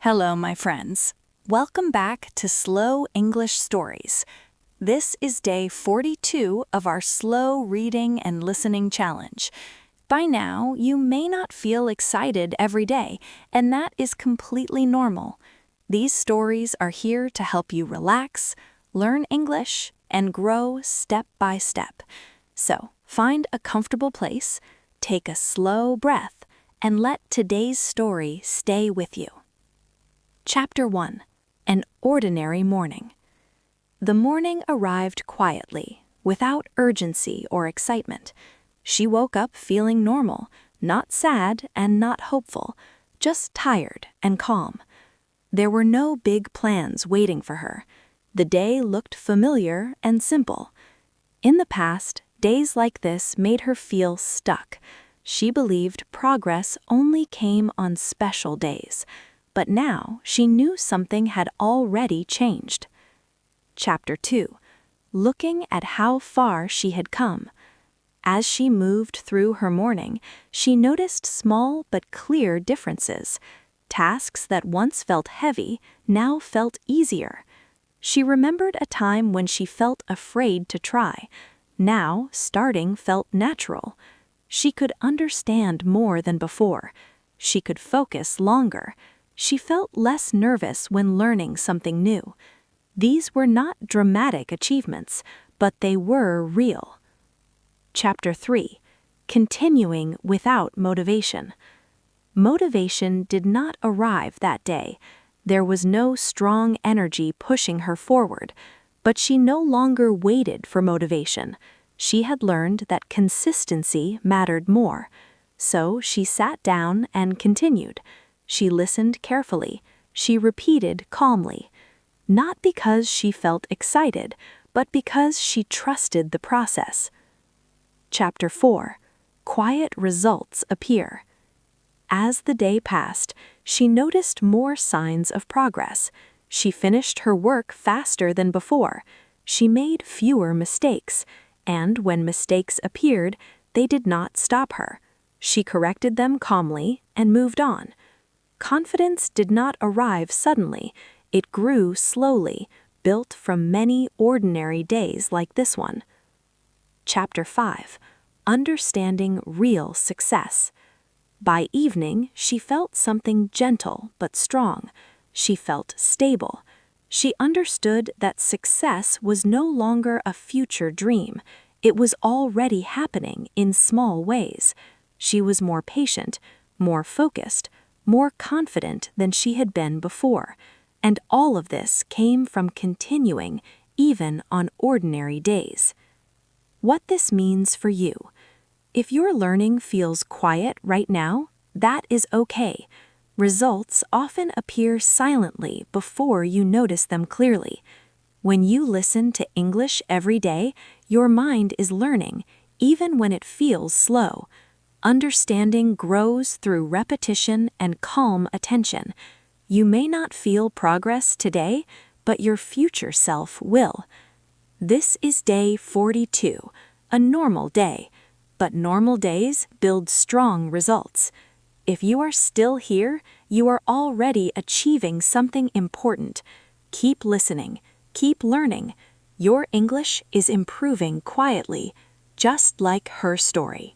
Hello, my friends. Welcome back to Slow English Stories. This is day 42 of our slow reading and listening challenge. By now, you may not feel excited every day, and that is completely normal. These stories are here to help you relax, learn English, and grow step by step. So, find a comfortable place, take a slow breath, and let today's story stay with you. Chapter 1. An Ordinary Morning. The morning arrived quietly, without urgency or excitement. She woke up feeling normal, not sad and not hopeful, just tired and calm. There were no big plans waiting for her. The day looked familiar and simple. In the past, days like this made her feel stuck. She believed progress only came on special days. But now she knew something had already changed. Chapter 2. Looking at how far she had come. As she moved through her morning, she noticed small but clear differences. Tasks that once felt heavy now felt easier. She remembered a time when she felt afraid to try. Now, starting felt natural. She could understand more than before. She could focus longer. She felt less nervous when learning something new. These were not dramatic achievements, but they were real. Chapter 3. Continuing without motivation. Motivation did not arrive that day. There was no strong energy pushing her forward, but she no longer waited for motivation. She had learned that consistency mattered more. So she sat down and continued. She listened carefully. She repeated calmly. Not because she felt excited, but because she trusted the process. Chapter 4. Quiet results appear. As the day passed, she noticed more signs of progress. She finished her work faster than before. She made fewer mistakes, and when mistakes appeared, they did not stop her. She corrected them calmly and moved on. Confidence did not arrive suddenly. It grew slowly, built from many ordinary days like this one. Chapter 5. Understanding real success. By evening, she felt something gentle but strong. She felt stable. She understood that success was no longer a future dream. It was already happening in small ways. She was more patient, more focused, more confident than she had been before, and all of this came from continuing even on ordinary days. What this means for you. If your learning feels quiet right now, that is okay. Results often appear silently before you notice them clearly. When you listen to English every day, your mind is learning, even when it feels slow. Understanding grows through repetition and calm attention. You may not feel progress today, but your future self will. This is day 42, a normal day, but normal days build strong results. If you are still here, you are already achieving something important. Keep listening, keep learning. Your English is improving quietly, just like her story.